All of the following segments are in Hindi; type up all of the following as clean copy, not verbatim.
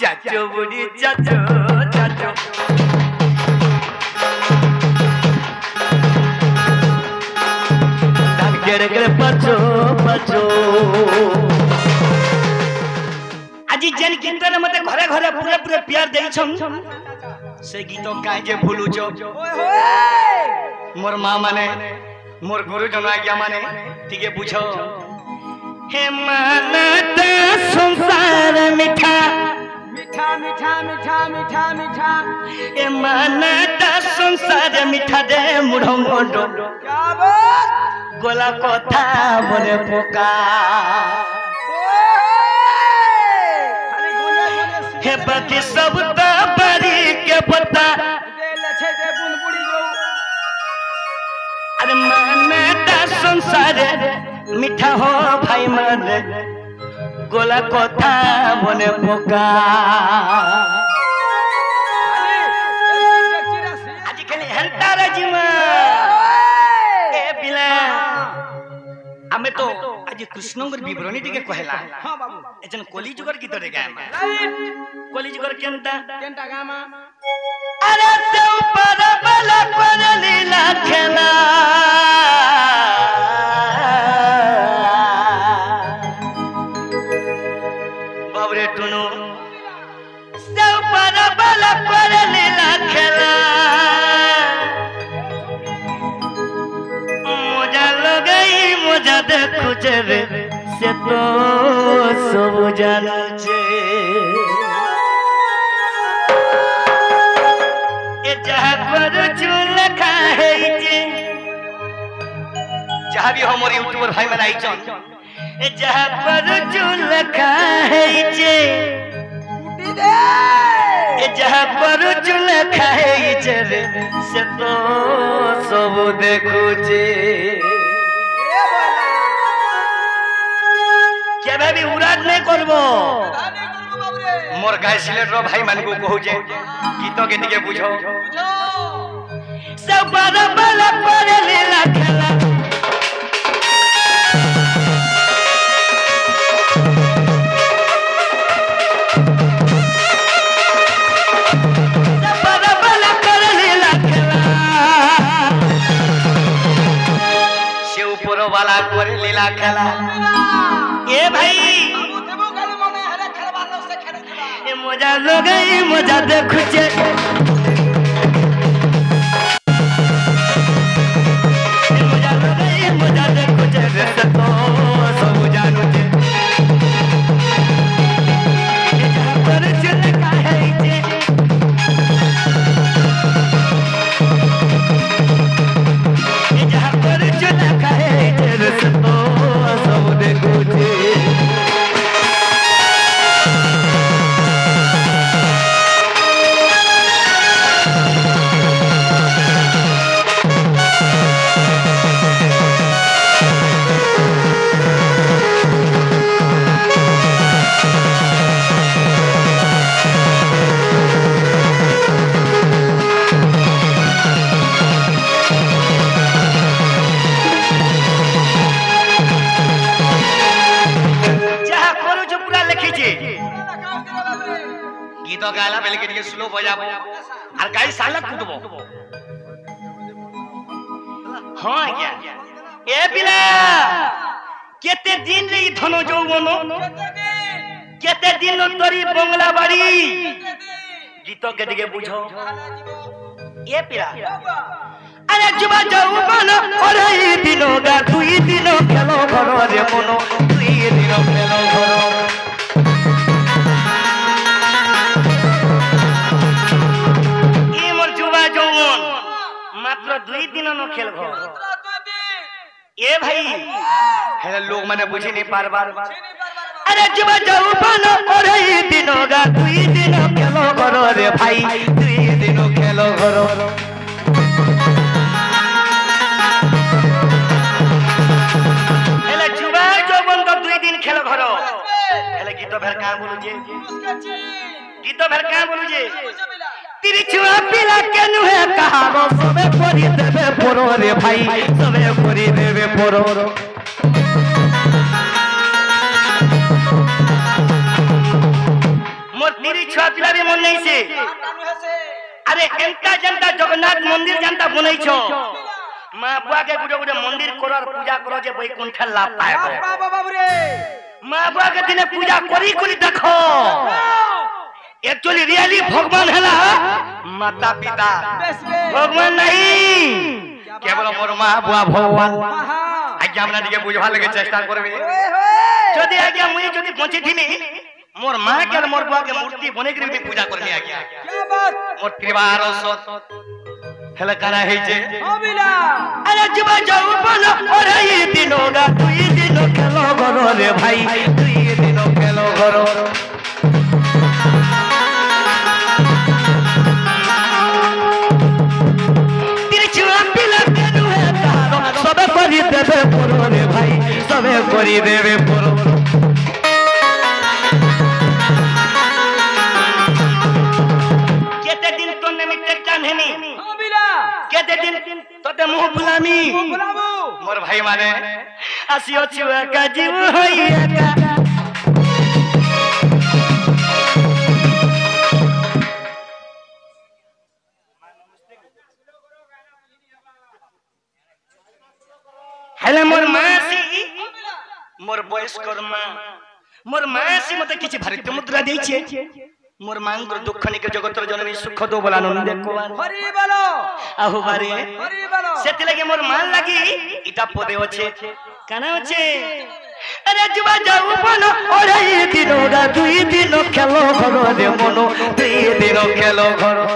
चाचो बुढ़ी चाचो चाचो धान केड़े केड़े पाचो पाचो आज जेन कीर्तन मते घरे घरे पूरे पूरे प्यार देइछम से गीत काहे जे भूलुछो मोर मां माने मोर गुरुजन आज्ञा माने ठीके बुझो हे मानत संसार मिठा मिठा मिठा मिठा मिठा मिठा ए मानत संसार मिठा दे मुढो मुढो क्या बात गोला कथा बने पोका हे बाकी सब तो बड़ी के पता अरे मानत संसार मिठा हो भाई मन गोला कथा बने पोका आजिकाली हेंता राजिमा ए पिला आमे तो आज कृष्णंगर विवरणी टिके कहला हां बाबू एजन कली जुगर गीत रे गामा कली जुगर केनता केनता गामा अरे से ऊपर बला पर लीला खेला बाबरे टुनु से ऊपर बला पर लीला खेला मजा लगई मजा देखु रे से तो सब जानो छे ए जहां पर चुल खाए जे जहां भी हमर यूट्यूबर भाई में आई छन ए जहां पर चुल खाए जे टूटी दे ए जहां पर चुल खाए जे रे से तो सब देखु जे केबे भी उराद नहीं करबो मोर गाय सिलेटर भाई मान को कहू जे गीत के टिके बुझो सब बड़ा बड़ा पर लीला खेला सब बड़ा बड़ा पर लीला खेला से ऊपर वाला कर लीला खेला ए भाई ए मजा लगई मजा देखु जे मजा लगई मजा देखु जे रे तो सब जानु जे जहां पर चल काहे जे जहां पर चल काहे जे रे तो सब देखु जे गीत गाला बेले के स्लो बजाबो और गाई साला कूदबो हां क्या ए पिला केते दिन रे धनो जौवनो केते दिन तोरी बंगला बाड़ी गीत के दिके बुझो ए पिला अरे जुबा जौवन अरे दिनो गा दुई दिनो खेलो घर रे मनो दुई दिनो खेलो घर मात्र दुई दिन न खेलबो ए भाई हेला लोग माने बुझी नहीं पार बार अरे जुबा जौवन अरे दिनो गा दुई दिन खेलो घर रे भाई दुई दिन खेलो घर हेला जुबा जौवन तो दुई दिन खेलो घर हेला गीत भेर का बोलु जे गीत भेर का बोलु जे तिरछुआ पिला के नुहे कहावो सबे करी देबे पोरो रे भाई सबे करी देबे पोरो मोर निरी छुआ पिला भी मन नहीं से अरे एंका जनता जगन्नाथ मंदिर जनता बनई छो मां बुआ के गुडे गुडे मंदिर करो और पूजा करो जे बैकुंठ लाभ पाए बाबू रे मां बुआ के दिने पूजा करी करी देखो एक्चुअली रियली भगवान हला माता पिता भगवान नहीं केवल मोर मां बुआ भगवान आज्ञा हमरा दिके बुझवा लगे चेष्टा करबे जदी आज्ञा मुई जदी पहुंची थिनी मोर मां के और मोर बुआ के मूर्ति बने के पूजा करनी आज्ञा क्या बात मोर त्रिवार सत हेला करा है जे अबिला अरे जुबा जाऊ बोलो अरे ये दिनों गा तू ये दिनों खेलो करो रे भाई तू ये दिनों खेलो करो सबे करी देवे पुरो रे भाई सबे करी देवे पुरो केते दिन तो निमित्त कान्हनी हां बिला केते दिन तोते मुंह बुलामी मोर भाई माने आसियो छुआ का जीव होइया का हेले मोर मासी मोर बयस कर्मा मोर मासी मते किछि भारत मुद्रा देई छे मोर मांगर दुख निके जगतर जननी सुख दो बोला नंद को हरि बोलो आहो बारे हरि बोलो सेति लगे मोर मान लागी इटा पदे होछे काना होछे अरे जुबा जाऊ बोलो ओरे ये दिनो गा दुई दिनो खेलो घरो रे मनो दुई दिनो खेलो घरो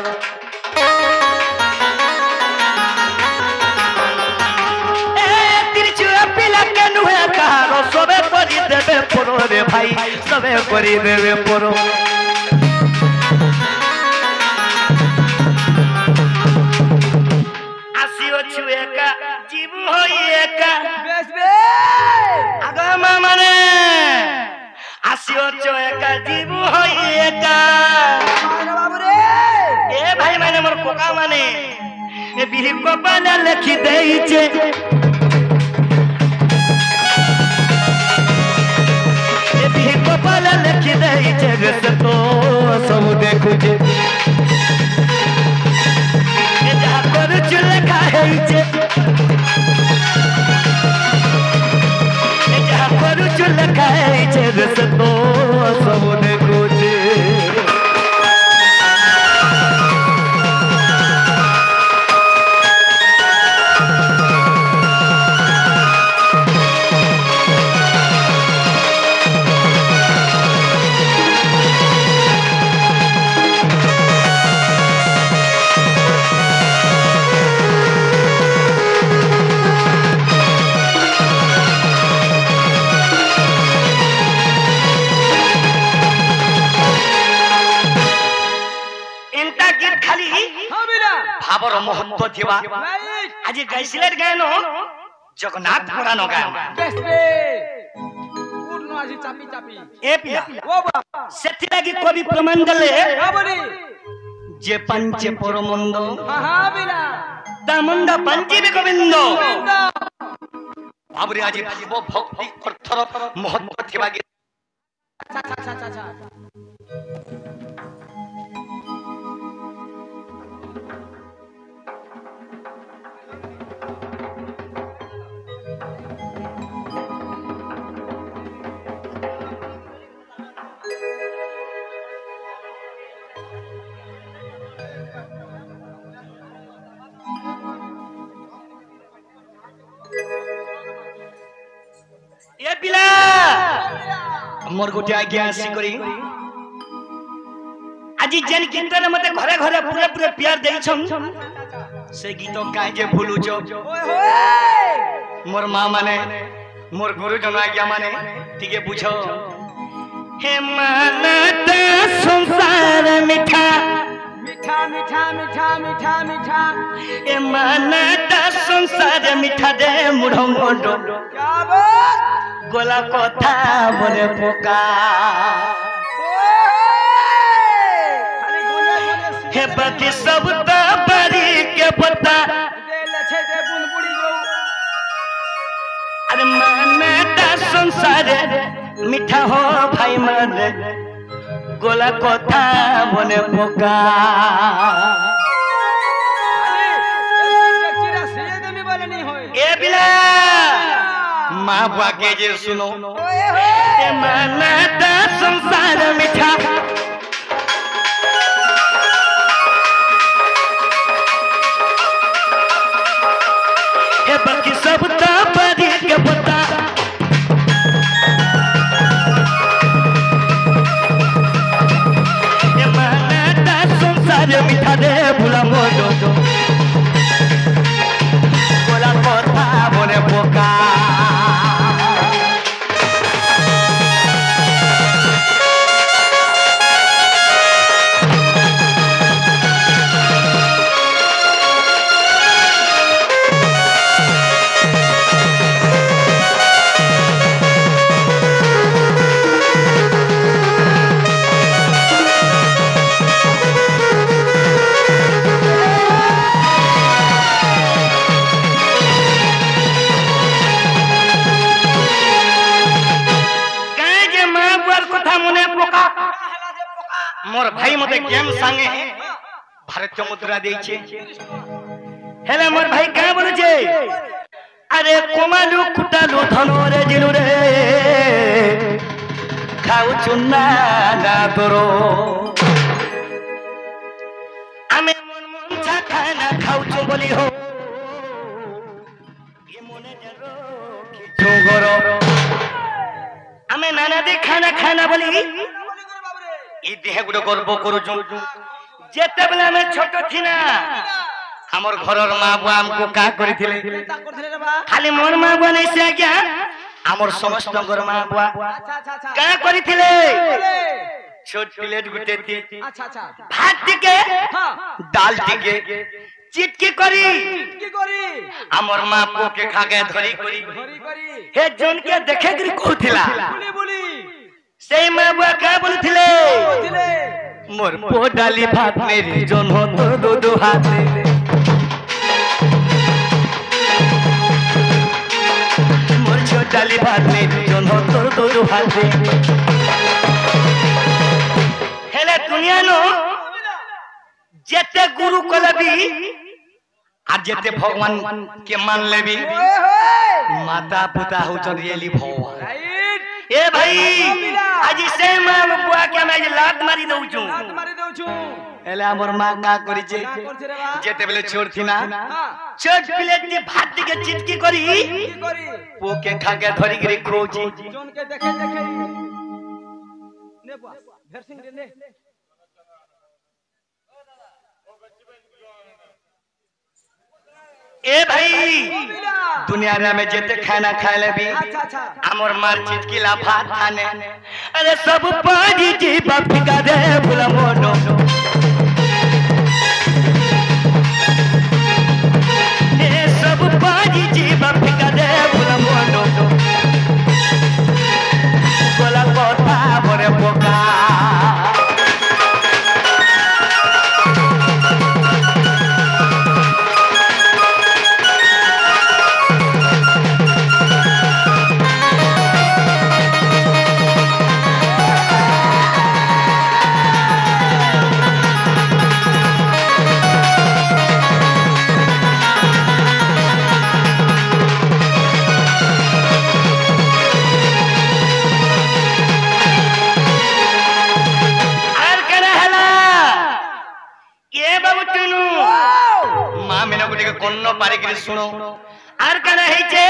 सबे करी देवे पुरो रे भाई सबे करी देवे पुरो आसियो छुए का जीव होइए का बेस बे आगमा माने आसियो छुए का जीव होइए का बाबू रे ए भाई माने मोर कोका माने ए बिहि को पाले लिखि देई छे पाला लिखि देई छे रस तो सब देखु जे ए जा कर चुल खाई छे ए जा कर चुल खाई छे रस तो सब देखु जे भावर महत्व थिबा आज गाइसिलेर गायनो जगन्नाथ पुराण गायन पूर्ण आज चापी चापी ए पिया ओ बा सेति लागि कवि प्रमाण देले बोली जे पंच परमंद हां हां बिना दामंद पंचीब गोविंद भावरे आज भाव भक्ति अर्थर महत्व थिबा अच्छा अच्छा अच्छा अच्छा ये पिला मोर गोटे आज्ञा आसी करी आज जेन कीर्तन मते घरे घरे पूरे पूरे प्यार देई छम से गीत काहे जे भूलु छ मोर मां माने मोर गुरुजन आज्ञा माने ठीके बुझो हे मानत संसार मिठा मिठा मिठा मिठा मिठा मिठा ए मानत संसार मिठा दे मुढो मोडो क्या बात गोला कथा बने पोका हे बाकी सब तो बड़ी के पता अरे मानता संसार मिठा हो भाई मन গোলা কথা মনে পোকা ए बिला माँ बुआ के जे सुनो ए माना दा संसार मिठा ए बाकी सब ता बड़ी के पता ए माना दा संसार मिठा दे भुला मोडो কথা মনে পোকা मोर भाई मते गेम संगे भारतीय मुद्रा देइछे हेले मोर भाई का बोले छे अरे कोमालु कुटालु धनो रे जिनु रे खाउ चुन्ना ना तोरो आमे मन मन छा खाना खाउ छु बोली हो ये मने जरो किछु गरो आमे नाना दे खाना खाना बोली ई देह गुडो गर्व करू छु जेते बेला में छोट थिना हमर घरर मां बुआ हमको का करिथिले खाली मोर मां बुआ नै से क्या हमर समस्त घर मां बुआ का करिथिले छोट प्लेट गुटे थी भात टिके दाल टिके चिटकी करी हमर मां पो के खागे धरी करी हे जोन के देखे गिरी कहथिला बोली সেই মা বুয়া কা বলছিলে মোর পো ডালি ভাত মেরি জন হতো দুদু হাতে মোর ছো ডালি ভাত মেরি জন হতো দুদু হাতে হেলে দুনিয়া নো যেতে গুরু কলবি আর যেতে ভগবান কে মান লেবি माता पिता हो चल रियली भगवान ए भाई आज से मां बुआ के मैं लात मारी दउ छु एले हमर मां का करी छे जेते बेले छोड़थि ना छोट प्लेट में भात के चिटकी करी वो के खा के धरी गिरी खोजी जोन के देखे देखे ने बुआ भेर सिंह रे ने ए भाई दुनिया रे में जेते खाना खाए ले भी हमर मार चिटकीला भात खाने अरे सब पाजी जी बाप का दे भुला मोनो ए सब पाजी जी बाप का दे भुला मोनो बोला कोठा बरे पोका सुनो आर कना है छे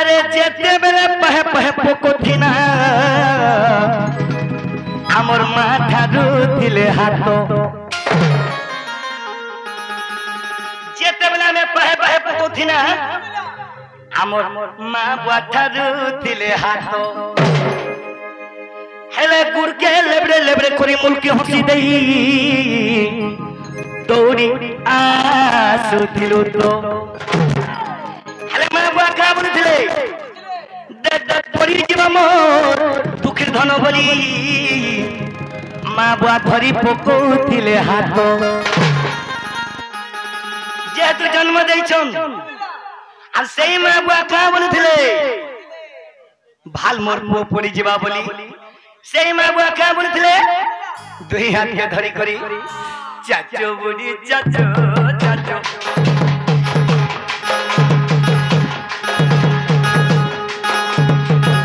अरे जेते बेले पहे पहे पोको थिना हमर माथा रुथिले हाथो जेते बेले में पहे पहे पोको थिना हमर मां माथा रुथिले हाथो हेले गुड़ के लेबरे लेबरे करी मुलकी हंसी देई दौड़ी आसु थिलु तो हेले मां बुआ का बोलथिले दद परी जीवा मोर दुखिर धन भली मां बुआ धरी पकोथिले हाथ जेतु जन्म देइछन आ सेई मां बुआ का बोलथिले भाल मोर पो पड़ी जीवा बोली সেই মা বুয়া কে বলছিলে দুই হাতকে ধরি করি চাচো বুড়ি চাচো চাচো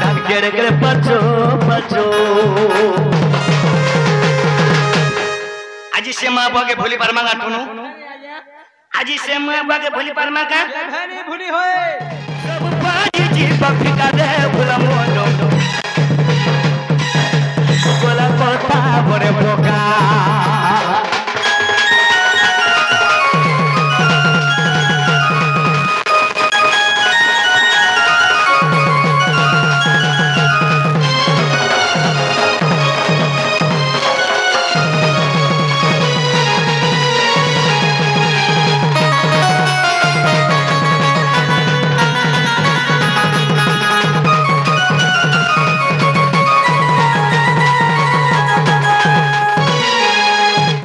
ধান কেড়ে কেড়ে পাচো পাচো আজি সে মা বুয়াকে ভুলি পারমা না টুনু আজি সে মা বুয়াকে ভুলি পারমা কা ভুলি হয় সব পাজি জি বাপিকা দে ভুলা মনো গোলা কথা বড়ে বোকা